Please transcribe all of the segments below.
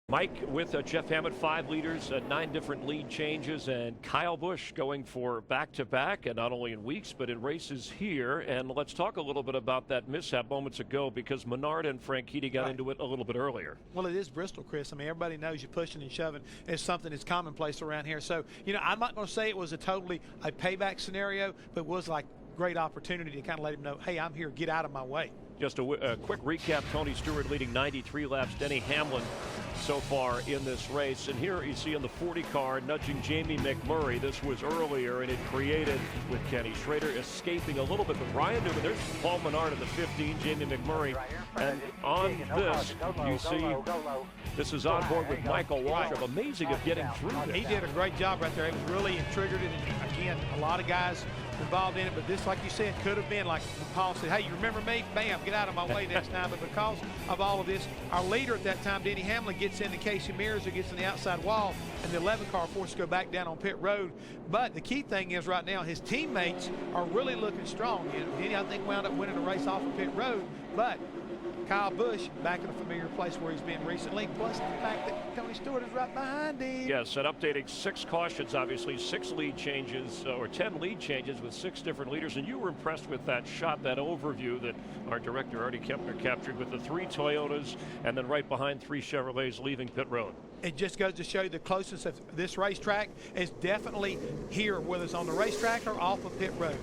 Mike with Jeff Hammett, 5 leaders, 9 different lead changes, and Kyle Busch going for back-to-back, and not only in weeks, but in races here. And let's talk a little bit about that mishap moments ago, because Menard and Franchitti got into it a little bit earlier. Well, it is Bristol, Chris. I mean, everybody knows you pushing and shoving is something that's commonplace around here. So, I'm not going to say it was a payback scenario, but it was like great opportunity to kind of let him know, hey, I'm here, get out of my way. Just a quick recap: Tony Stewart leading 93 laps, Denny Hamlin so far in this race. And here you see in the 40 car nudging Jamie McMurray. This was earlier, and it created with Kenny Schrader escaping a little bit. But Ryan Newman, there's Paul Menard in the 15, Jamie McMurray. And on this, you see this is on board with Michael Waltrip. Amazing of getting through there. He did a great job right there. It was really triggered it. And again, a lot of guys involved in it, but this, like you said, could have been like Paul said, hey, you remember me? Bam, get out of my way next time. But because of all of this, our leader at that time, Denny Hamlin, gets into Casey Mears, who gets in the outside wall, and the 11 car forced to go back down on pit road. But the key thing is right now, his teammates are really looking strong. Denny, I think, wound up winning the race off of pit road, but Kyle Busch back in a familiar place where he's been recently, plus the fact that Tony Stewart is right behind him. Yes, and updating 6 cautions, obviously 6 lead changes, or 10 lead changes with 6 different leaders. And you were impressed with that shot, that overview that our director Artie Kempner captured with the 3 Toyotas and then right behind 3 Chevrolets leaving pit road. It just goes to show you the closeness of this racetrack is definitely here, whether it's on the racetrack or off of pit road.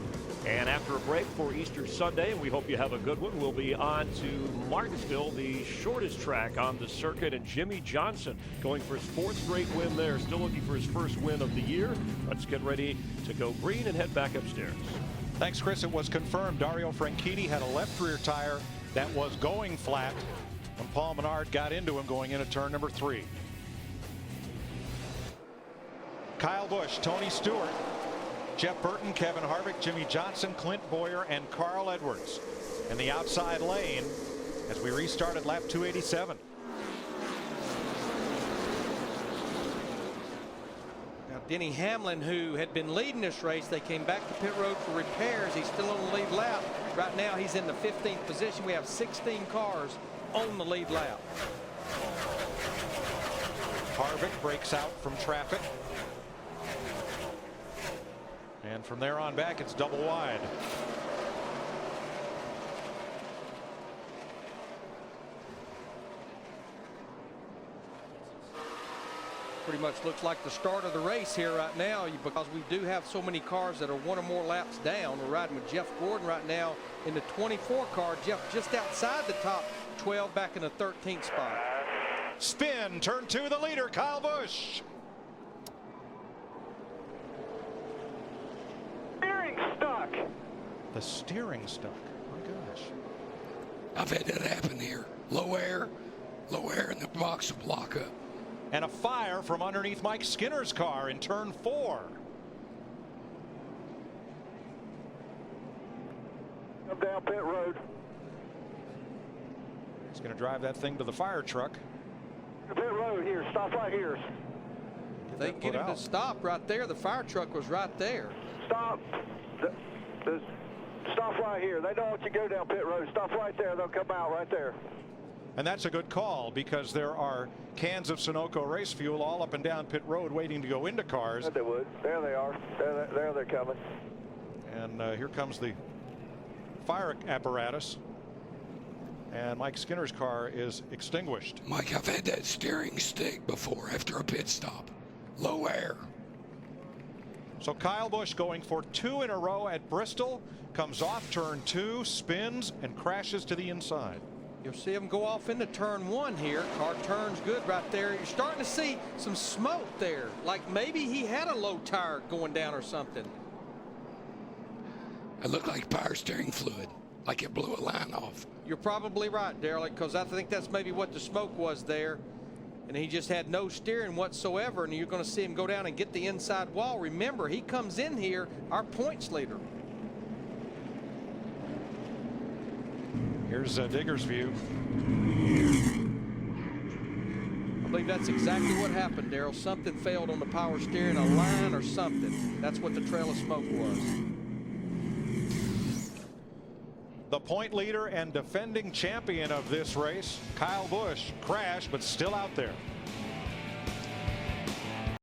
And after a break for Easter Sunday, we hope you have a good one, we'll be on to Martinsville, the shortest track on the circuit, and Jimmy Johnson going for his 4th straight win there, still looking for his 1st win of the year. Let's get ready to go green and head back upstairs. Thanks, Chris. It was confirmed Dario Franchitti had a left rear tire that was going flat when Paul Menard got into him going into turn number 3. Kyle Busch, Tony Stewart, Jeff Burton, Kevin Harvick, Jimmy Johnson, Clint Boyer, and Carl Edwards in the outside lane as we restarted lap 287. Now, Denny Hamlin, who had been leading this race, they came back to pit road for repairs. He's still on the lead lap. Right now, he's in the 15th position. We have 16 cars on the lead lap. Harvick breaks out from traffic. And from there on back, it's double wide. Pretty much looks like the start of the race here right now, because we do have so many cars that are 1 or more laps down. We're riding with Jeff Gordon right now in the 24 car. Jeff just outside the top 12, back in the 13th spot. Spin, turn 2, the leader, Kyle Busch. The steering stuck. My gosh. I've had that happen here. Low air, and the box will block up. And a fire from underneath Mike Skinner's car in turn 4. Come down pit road. He's going to drive that thing to the fire truck. Pit road here. Stop right here. If they can get him to stop right there, the fire truck was right there. Stop. Stop right here. They don't want you to go down pit road. Stop right there. They'll come out right there. And that's a good call, because there are cans of Sunoco race fuel all up and down pit road waiting to go into cars. They would. There they are. There they're coming. And here comes the fire apparatus. And Mike Skinner's car is extinguished. Mike, I've had that steering stick before after a pit stop. Low air. So Kyle Busch going for 2 in a row at Bristol, comes off turn 2, spins, and crashes to the inside. You'll see him go off into turn 1 here. Car turns good right there. You're starting to see some smoke there, like maybe he had a low tire going down or something. It looked like power steering fluid, like it blew a line off. You're probably right, Darrell, because I think that's maybe what the smoke was there. And he just had no steering whatsoever, and you're going to see him go down and get the inside wall. Remember, he comes in here our points leader. Here's Digger's view. I believe that's exactly what happened, Darrell. Something failed on the power steering, a line or something. That's what the trail of smoke was. The point leader and defending champion of this race, Kyle Busch, crashed but still out there.